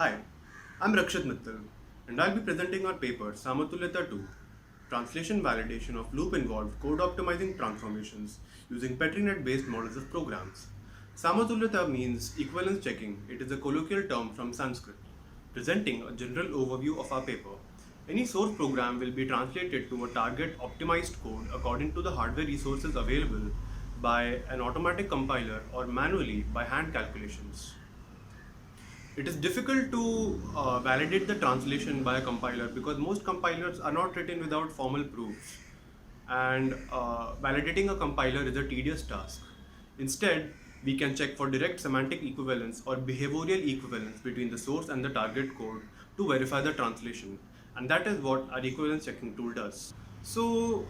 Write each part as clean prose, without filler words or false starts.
Hi, I'm Rakshit Mittal, and I'll be presenting our paper Samatulyata 2 Translation Validation of Loop Involved Code Optimizing Transformations using Petrinet based models of programs. Samatulyata means equivalence checking. It is a colloquial term from Sanskrit, presenting a general overview of our paper. Any source program will be translated to a target optimized code according to the hardware resources available by an automatic compiler or manually by hand calculations. It is difficult to validate the translation by a compiler because most compilers are not written without formal proofs, and validating a compiler is a tedious task. Instead, we can check for direct semantic equivalence or behavioral equivalence between the source and the target code to verify the translation, and that is what our equivalence checking tool does. So,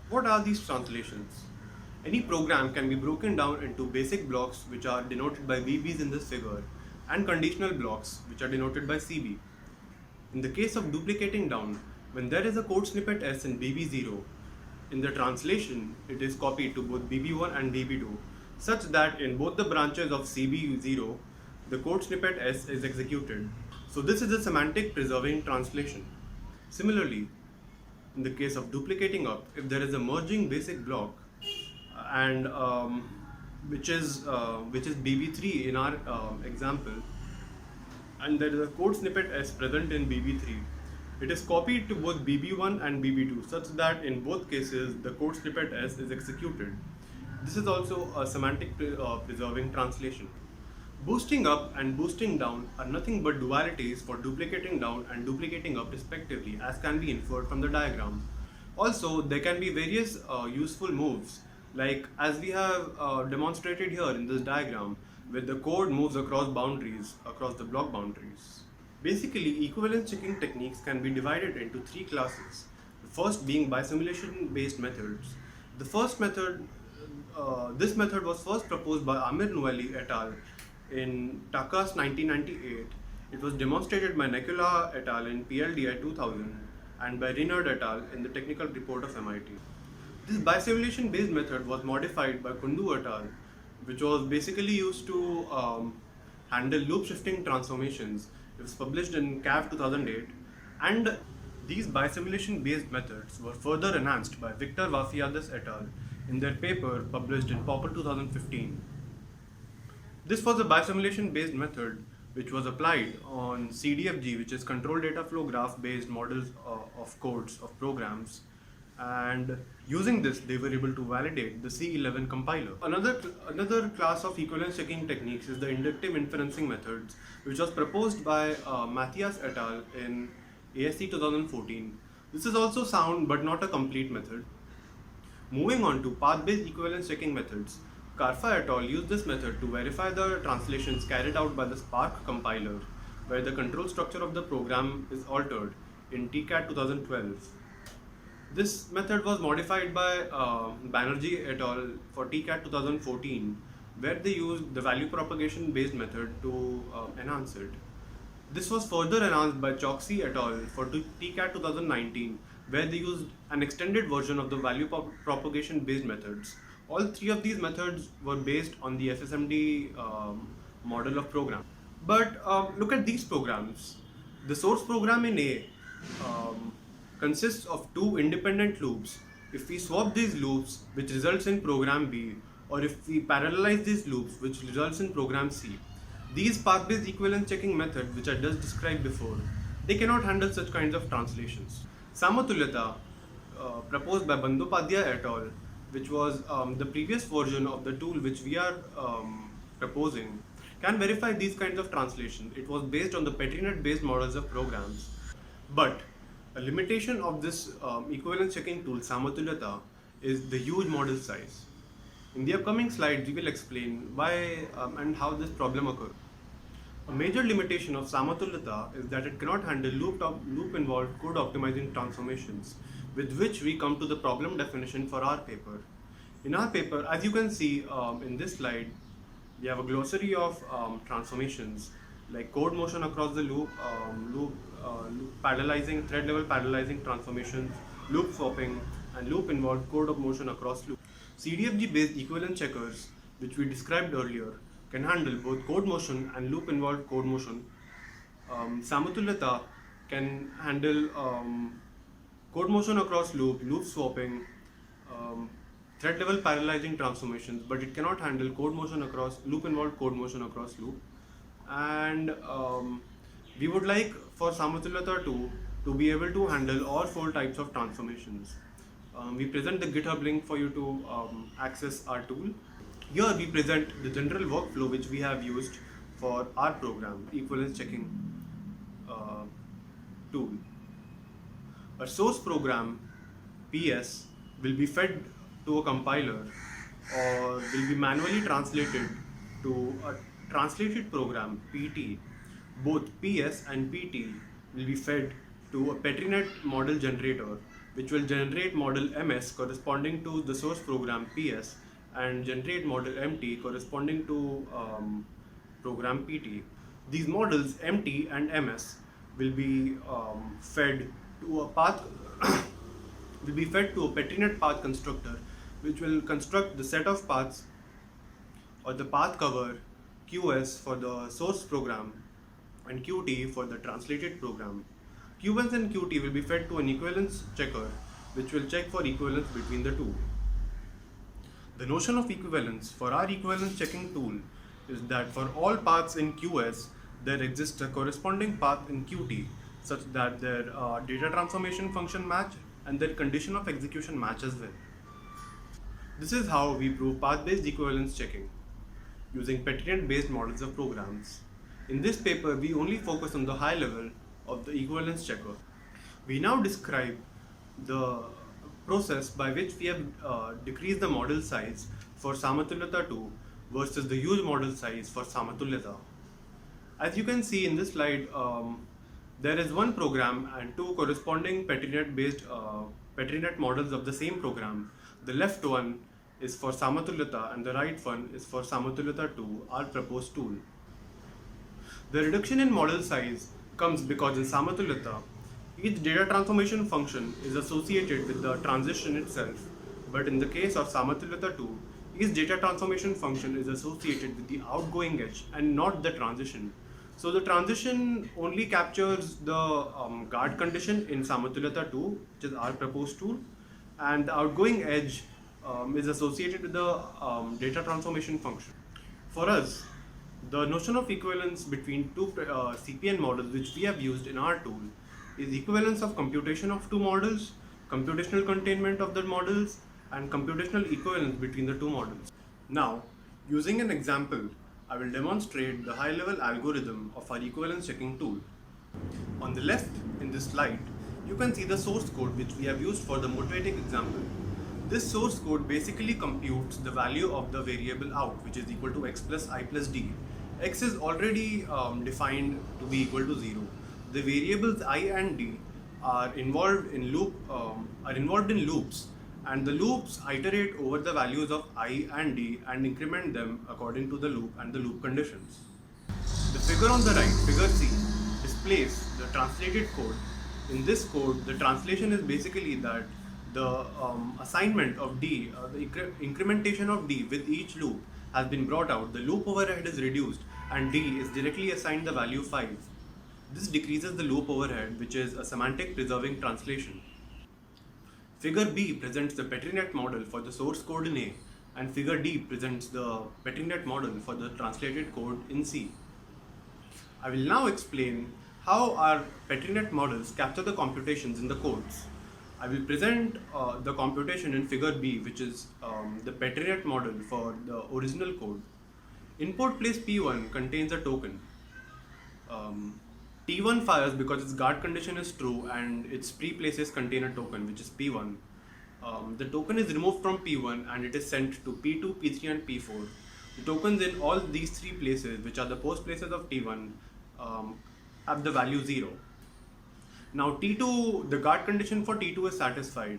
what are these translations? Any program can be broken down into basic blocks, which are denoted by VBs in this figure, and conditional blocks, which are denoted by CB. In the case of duplicating down, when there is a code snippet S in BB0, in the translation, it is copied to both BB1 and BB2, such that in both the branches of CB0, the code snippet S is executed. So this is a semantic preserving translation. Similarly, in the case of duplicating up, if there is a merging basic block and which is BB3 in our example, and there is a code snippet S present in BB3. It is copied to both BB1 and BB2 such that in both cases the code snippet S is executed. This is also a semantic preserving translation. Boosting up and boosting down are nothing but dualities for duplicating down and duplicating up respectively, as can be inferred from the diagram. Also, there can be various useful moves, like as we have demonstrated here in this diagram, where the code moves across boundaries, across the block boundaries. Basically, equivalence checking techniques can be divided into three classes. The first being bisimulation based methods. The first method, this method was first proposed by Amir Noeli et al. In TACAS 1998. It was demonstrated by Nekula et al. In PLDI 2000 and by Rinard et al. In the Technical Report of MIT. This bisimulation based method was modified by Kundu et al., which was basically used to handle loop shifting transformations. It was published in CAV 2008, and these bisimulation based methods were further enhanced by Victor Vafiadis et al. In their paper published in Popper 2015. This was a bisimulation based method which was applied on CDFG, which is control data flow graph based models of codes of programs, and using this they were able to validate the C11 compiler. Another class of equivalence checking techniques is the inductive inferencing methods, which was proposed by Matthias et al. In ASC 2014. This is also sound but not a complete method. Moving on to path-based equivalence checking methods, Karfa et al. Used this method to verify the translations carried out by the Spark compiler, where the control structure of the program is altered in TCAT 2012. This method was modified by Banerjee et al. For TCAT 2014, where they used the value propagation based method to enhance it. This was further enhanced by Choksi et al. For TCAT 2019, where they used an extended version of the value propagation based methods. All three of these methods were based on the FSMD model of program. But look at these programs. The source program in A consists of two independent loops. If we swap these loops, which results in program B, or if we parallelize these loops, which results in program C, these path-based equivalence checking methods, which I just described before, they cannot handle such kinds of translations. Samatulyata, proposed by Bandyopadhyay et al., which was the previous version of the tool which we are proposing, can verify these kinds of translation. It was based on the Petrinet-based models of programs. But a limitation of this equivalence checking tool, Samatulyata, is the huge model size. In the upcoming slides, we will explain why and how this problem occurs. A major limitation of Samatulyata is that it cannot handle loop-involved code optimizing transformations, with which we come to the problem definition for our paper. In our paper, as you can see in this slide, we have a glossary of transformations like code motion across the loop, parallelizing, thread level parallelizing transformations, loop swapping, and loop involved code of motion across loop. CDFG based equivalence checkers, which we described earlier, can handle both code motion and loop involved code motion Samatulyata can handle code motion across loop, loop swapping, thread level parallelizing transformations, but it cannot handle code motion across loop involved code motion across loop. And we would like for Samatulyata 2 to be able to handle all 4 types of transformations. We present the GitHub link for you to access our tool. Here we present the general workflow which we have used for our program, equivalence checking tool. A source program, PS, will be fed to a compiler or will be manually translated to a translated program, PT. Both PS and PT will be fed to a Petrinet model generator, which will generate model MS corresponding to the source program PS and generate model MT corresponding to program PT. These models MT and MS will be fed to a path will be fed to a Petrinet path constructor, which will construct the set of paths or the path cover QS for the source program and QT for the translated program. Q1 and QT will be fed to an equivalence checker, which will check for equivalence between the two. The notion of equivalence for our equivalence checking tool is that for all paths in QS, there exists a corresponding path in QT such that their data transformation function match and their condition of execution match as well. This is how we prove path-based equivalence checking using Petrinet-based models of programs. In this paper, we only focus on the high level of the equivalence checker. We now describe the process by which we have decreased the model size for Samatulyata 2 versus the huge model size for Samatulyata. As you can see in this slide, there is one program and 2 corresponding Petrinet-based Petrinet models of the same program. The left one is for Samatulyata and the right one is for Samatulyata 2, our proposed tool. The reduction in model size comes because in Samatulyata, each data transformation function is associated with the transition itself, but in the case of Samatulyata 2, each data transformation function is associated with the outgoing edge and not the transition. So the transition only captures the guard condition in Samatulyata 2, which is our proposed tool, and the outgoing edge is associated with the data transformation function. For us, the notion of equivalence between 2 CPN models which we have used in our tool is equivalence of computation of 2 models, computational containment of the models, and computational equivalence between the 2 models. Now, using an example, I will demonstrate the high-level algorithm of our equivalence checking tool. On the left in this slide, you can see the source code which we have used for the motivating example. This source code basically computes the value of the variable out, which is equal to x plus I plus d. X is already defined to be equal to 0. The variables I and d are involved in loops, and the loops iterate over the values of I and d and increment them according to the loop and the loop conditions. The figure on the right, figure C, displays the translated code. In this code, the translation is basically that the assignment of d, the incrementation of d with each loop has been brought out, the loop overhead is reduced, and d is directly assigned the value 5. This decreases the loop overhead, which is a semantic preserving translation. Figure B presents the Petrinet model for the source code in A, and figure D presents the Petrinet model for the translated code in C. I will now explain how our Petrinet models capture the computations in the codes. I will present the computation in figure B, which is the Petrinet model for the original code. Input place P1 contains a token. T1 fires because its guard condition is true and its pre-places contain a token, which is P1. The token is removed from P1 and it is sent to P2, P3 and P4. The tokens in all these 3 places, which are the post places of T1, have the value 0. Now T2, the guard condition for T2 is satisfied.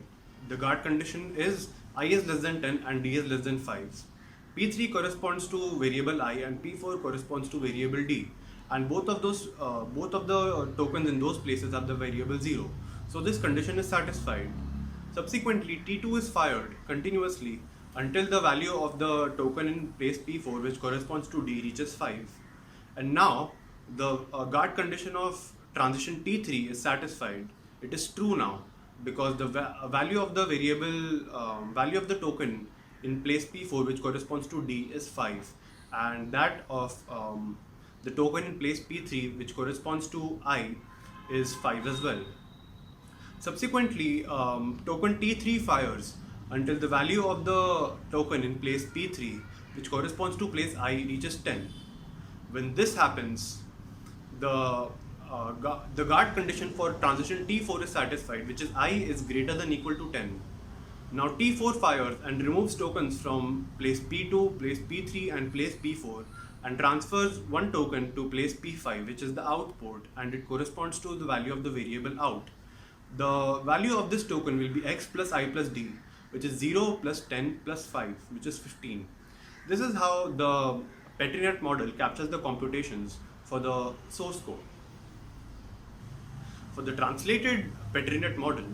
The guard condition is I is less than 10 and D is less than 5. P3 corresponds to variable I and P4 corresponds to variable D. And both of the tokens in those places have the variable 0. So this condition is satisfied. Subsequently, T2 is fired continuously until the value of the token in place P4, which corresponds to D, reaches 5. And now the guard condition of transition T3 is satisfied. It is true now because the value of the variable value of the token in place P4, which corresponds to D, is 5, and that of the token in place P3, which corresponds to I, is 5 as well. Subsequently, token T3 fires until the value of the token in place P3, which corresponds to place I, reaches 10. When this happens, the guard condition for transition T4 is satisfied, which is I is greater than equal to 10. Now T4 fires and removes tokens from place P2, place P3 and place P4 and transfers one token to place P5, which is the out port, and it corresponds to the value of the variable out. The value of this token will be x plus I plus d, which is 0 plus 10 plus 5, which is 15. This is how the Petrinet model captures the computations for the source code. For the translated Petrinet model,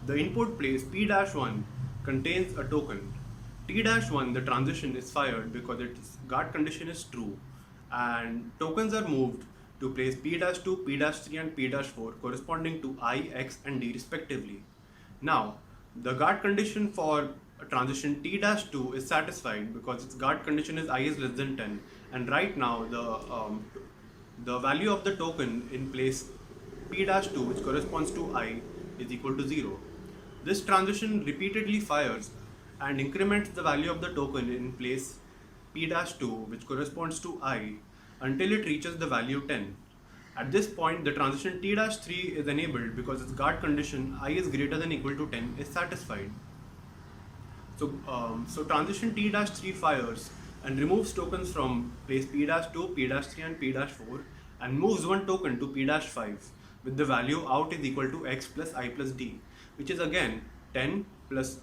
the input place P-1 contains a token. T-1, the transition is fired because its guard condition is true, and tokens are moved to place P-2, P-3 and P-4 corresponding to I, X and D respectively. Now, the guard condition for transition T-2 is satisfied because its guard condition is I is less than 10, and right now the value of the token in place P-2, which corresponds to I, is equal to 0. This transition repeatedly fires and increments the value of the token in place P-2, which corresponds to I, until it reaches the value 10. At this point, the transition T-3 is enabled because its guard condition I is greater than equal to 10 is satisfied. So transition T-3 fires and removes tokens from place P-2, P-3 and P-4 and moves one token to P-5 with the value out is equal to x plus I plus d, which is again 10 plus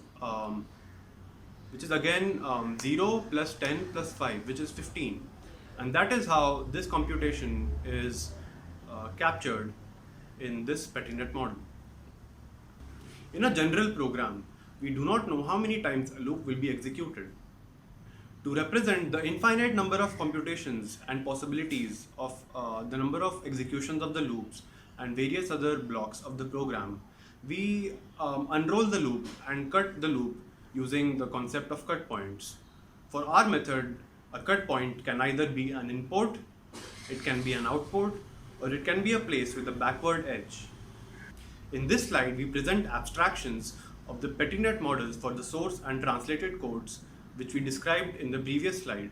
0 plus 10 plus 5, which is 15. And that is how this computation is captured in this Petrinet model. In a general program, we do not know how many times a loop will be executed. To represent the infinite number of computations and possibilities of the number of executions of the loops and various other blocks of the program, we unroll the loop and cut the loop using the concept of cut points. For our method, a cut point can either be an input, it can be an output, or it can be a place with a backward edge. In this slide, we present abstractions of the Petrinet models for the source and translated codes, which we described in the previous slide.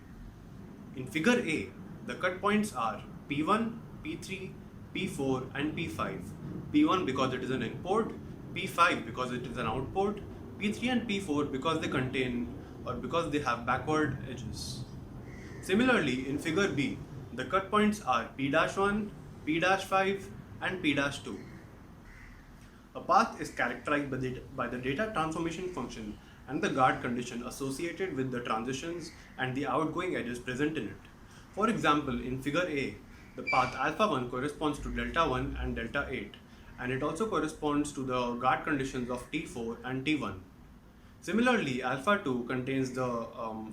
In figure A, the cut points are P1, P3, P4 and P5. P1 because it is an input, P5 because it is an output, P3 and P4 because they contain or because they have backward edges. Similarly, in figure B, the cut points are P-1, P-5 and P-2. A path is characterized by the data transformation function and the guard condition associated with the transitions and the outgoing edges present in it. For example, in figure A, the path alpha1 corresponds to delta1 and delta8, and it also corresponds to the guard conditions of T4 and T1. Similarly, alpha2 contains the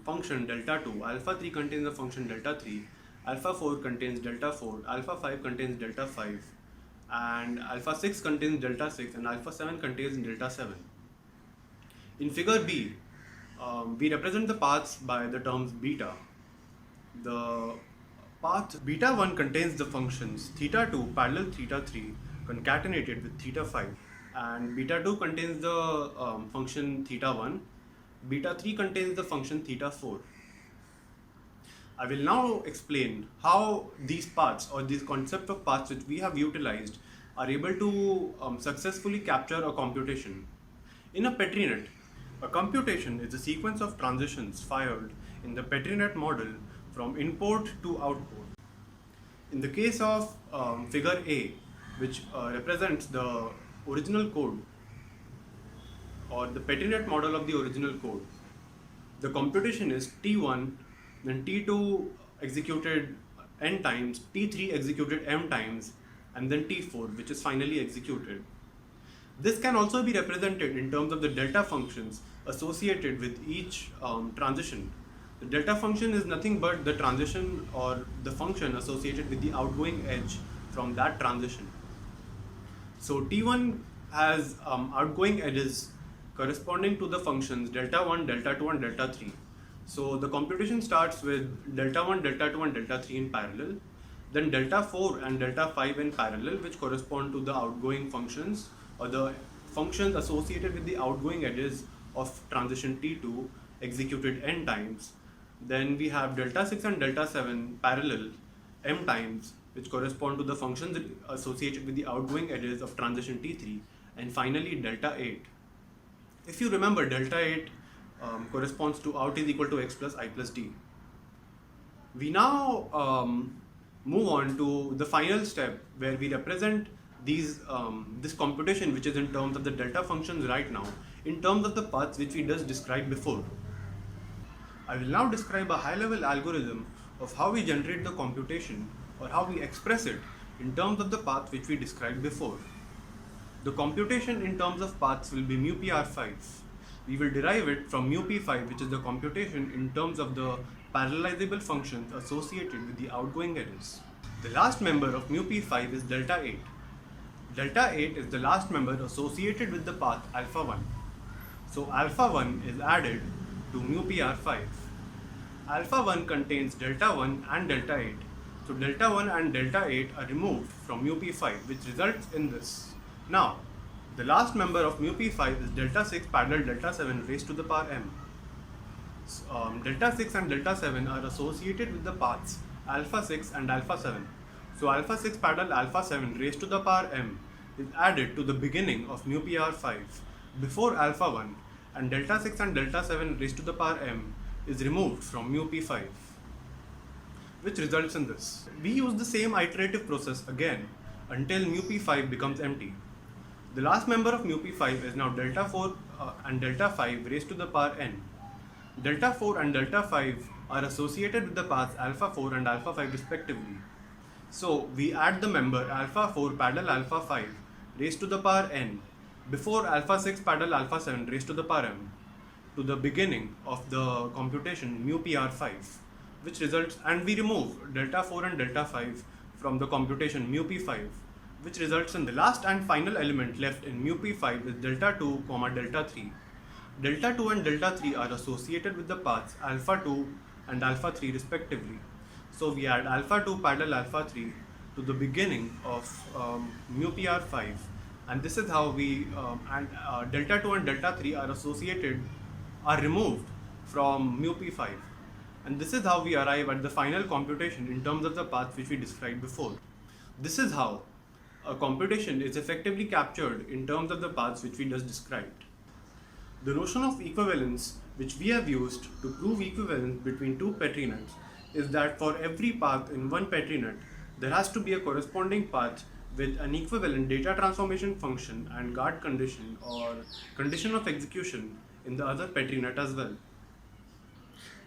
function delta2, alpha3 contains the function delta3, alpha4 contains delta4, alpha5 contains delta5, and alpha6 contains delta6 and alpha7 contains delta7. In figure B, we represent the paths by the terms beta. The path beta1 contains the functions theta2 parallel theta3 concatenated with theta5, and beta2 contains the function theta1, beta3 contains the function theta4. I will now explain how these paths or these concept of paths which we have utilized are able to successfully capture a computation. In a Petrinet, a computation is a sequence of transitions fired in the Petrinet model from input to output. In the case of figure A, which represents the original code or the Petrinet model of the original code, the computation is T1, then T2 executed n times, T3 executed m times, and then T4, which is finally executed. This can also be represented in terms of the delta functions associated with each transition. The delta function is nothing but the transition or the function associated with the outgoing edge from that transition. So T1 has outgoing edges corresponding to the functions delta 1, delta 2 and delta 3. So the computation starts with delta 1, delta 2 and delta 3 in parallel, then delta 4 and delta 5 in parallel, which correspond to the outgoing functions or the functions associated with the outgoing edges of transition T2 executed n times. Then we have delta 6 and delta 7 parallel m times, which correspond to the functions associated with the outgoing edges of transition T3, and finally delta 8. If you remember, delta 8 corresponds to out is equal to x plus I plus d. We now move on to the final step where we represent these this computation, which is in terms of the delta functions right now, in terms of the paths which we just described before. I will now describe a high-level algorithm of how we generate the computation or how we express it in terms of the path which we described before. The computation in terms of paths will be mu p r5. We will derive it from mu p5, which is the computation in terms of the parallelizable functions associated with the outgoing edges. The last member of mu p5 is delta 8. Delta 8 is the last member associated with the path alpha 1. So alpha 1 is added to mu p r5. Alpha 1 contains delta 1 and delta 8. So delta 1 and delta 8 are removed from mu p5, which results in this. Now, the last member of mu p5 is delta 6 parallel delta 7 raised to the power m. Delta 6 and delta 7 are associated with the paths alpha 6 and alpha 7. So alpha 6 parallel alpha 7 raised to the power m is added to the beginning of mu p r5 before alpha 1, and delta 6 and delta 7 raised to the power m is removed from mu p5, which results in this. We use the same iterative process again until mu p5 becomes empty. The last member of mu p5 is now delta 4 and delta 5 raised to the power n. Delta 4 and delta 5 are associated with the paths alpha 4 and alpha 5 respectively. So we add the member alpha 4 parallel alpha 5 raised to the power n before alpha 6 parallel alpha 7 raised to the power m to the beginning of the computation mu p r5, which results, and we remove delta 4 and delta 5 from the computation mu p5, which results in the last and final element left in mu p5 is delta 2 comma delta 3. Delta 2 and delta 3 are associated with the paths alpha 2 and alpha 3 respectively. So we add alpha 2 parallel alpha 3 to the beginning of mu p r5, and this is how we delta 2 and delta 3 are removed from mu p5, and this is how we arrive at the final computation in terms of the paths which we described before. This is how a computation is effectively captured in terms of the paths which we just described. The notion of equivalence which we have used to prove equivalence between two Petri nets is that for every path in one Petri net, there has to be a corresponding path with an equivalent data transformation function and guard condition or condition of execution in the other Petri net as well.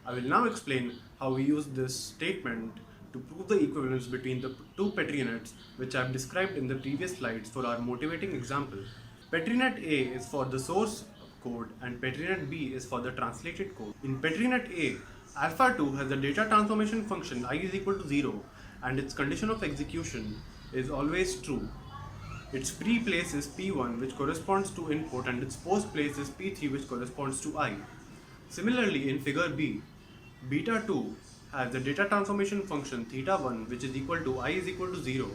I will now explain how we use this statement to prove the equivalence between the two Petri nets which I have described in the previous slides for our motivating example. Petri net A is for the source code and Petri net B is for the translated code. In Petri net A, alpha 2 has a data transformation function I is equal to 0 and its condition of execution is always true. Its pre place is P1, which corresponds to input, and its post place is P3, which corresponds to I. Similarly, in figure B, beta 2 has the data transformation function theta 1, which is equal to I is equal to 0,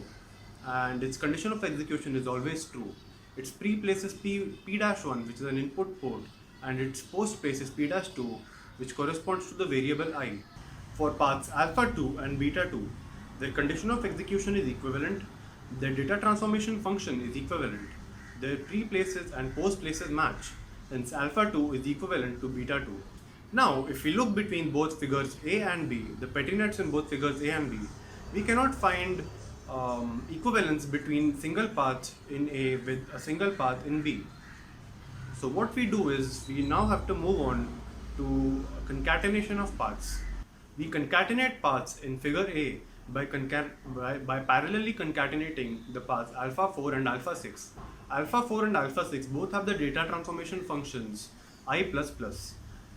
and its condition of execution is always true. Its pre place is P-1, which is an input port, and its post place is P-2, which corresponds to the variable I. For paths alpha 2 and beta 2, their condition of execution is equivalent, their data transformation function is equivalent, their pre-places and post-places match, hence alpha 2 is equivalent to beta 2. Now, if we look between both figures A and B, the Petri nets in both figures A and B, we cannot find equivalence between single paths in A with a single path in B. So what we do is, we now have to move on to concatenation of paths. We concatenate paths in figure A by parallelly concatenating the paths alpha 4 and alpha 6. Alpha 4 and alpha 6 both have the data transformation functions I++.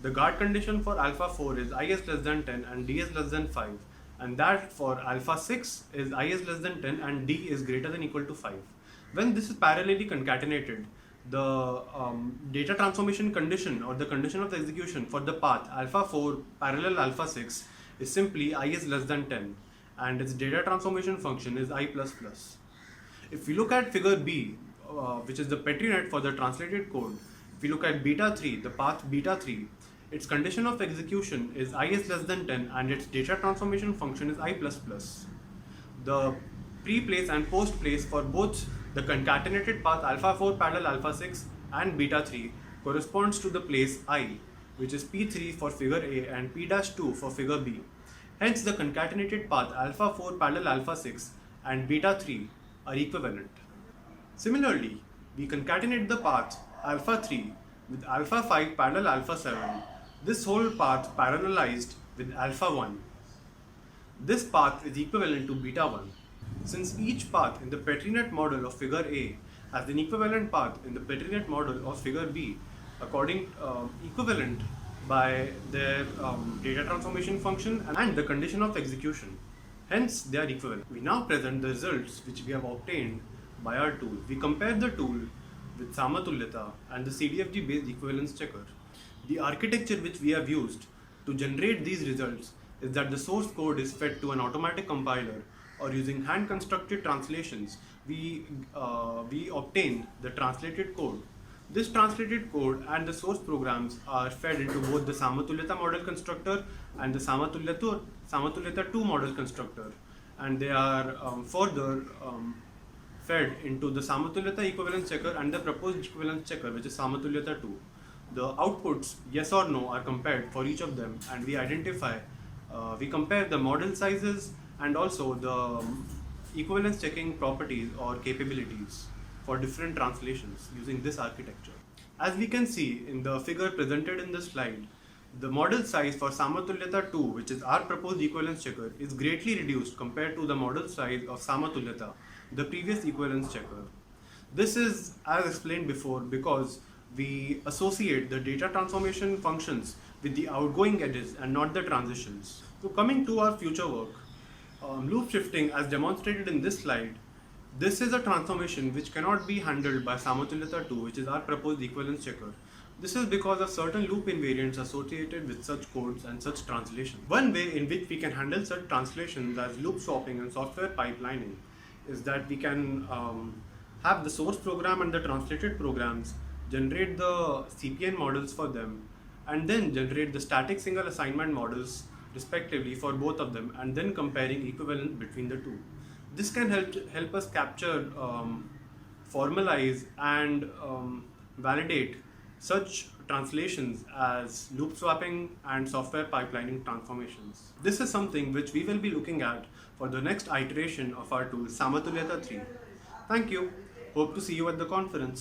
The guard condition for alpha 4 is I is less than 10 and D is less than 5, and that for alpha 6 is I is less than 10 and D is greater than equal to 5. When this is parallelly concatenated, the data transformation condition or the condition of the execution for the path alpha 4 parallel alpha 6 is simply I is less than 10, and its data transformation function is I plus plus. If we look at figure B, which is the Petri net for the translated code, if we look at beta 3, the path beta 3, its condition of execution is I is less than 10 and its data transformation function is I plus plus. The pre-place and post-place for both the concatenated path alpha 4 parallel alpha 6 and beta 3 corresponds to the place I, which is P3 for figure A and P-2 for figure B. Hence, the concatenated path alpha 4 parallel alpha 6 and beta 3 are equivalent. Similarly, we concatenate the path alpha 3 with alpha 5 parallel alpha 7, this whole path parallelized with alpha 1. This path is equivalent to beta 1. Since each path in the Petri net model of figure A has an equivalent path in the Petri net model of figure B, according equivalent by their data transformation function and the condition of execution. Hence, they are equivalent. We now present the results which we have obtained by our tool. We compare the tool with Samatulyata and the CDFG based equivalence checker. The architecture which we have used to generate these results is that the source code is fed to an automatic compiler, or using hand constructed translations, we obtain the translated code. This translated code and the source programs are fed into both the Samatulyata model constructor and the Samatulyata 2 model constructor, and they are further fed into the Samatulyata equivalence checker and the proposed equivalence checker, which is Samatulyata 2. The outputs, yes or no, are compared for each of them, and we compare the model sizes and also the equivalence checking properties or capabilities for different translations using this architecture. As we can see in the figure presented in the slide, the model size for Samatulyata 2, which is our proposed equivalence checker, is greatly reduced compared to the model size of Samatulyata, the previous equivalence checker. This is, as explained before, because we associate the data transformation functions with the outgoing edges and not the transitions. So coming to our future work, loop shifting as demonstrated in this slide, this is a transformation which cannot be handled by Samatulyata 2, which is our proposed equivalence checker. This is because of certain loop invariants associated with such codes and such translations. One way in which we can handle such translations as loop swapping and software pipelining is that we can have the source program and the translated programs generate the CPN models for them, and then generate the static single assignment models respectively for both of them, and then comparing equivalence between the two. This can help us capture, formalize and validate such translations as loop swapping and software pipelining transformations. This is something which we will be looking at for the next iteration of our tool Samatulyata 3. Thank you. Hope to see you at the conference.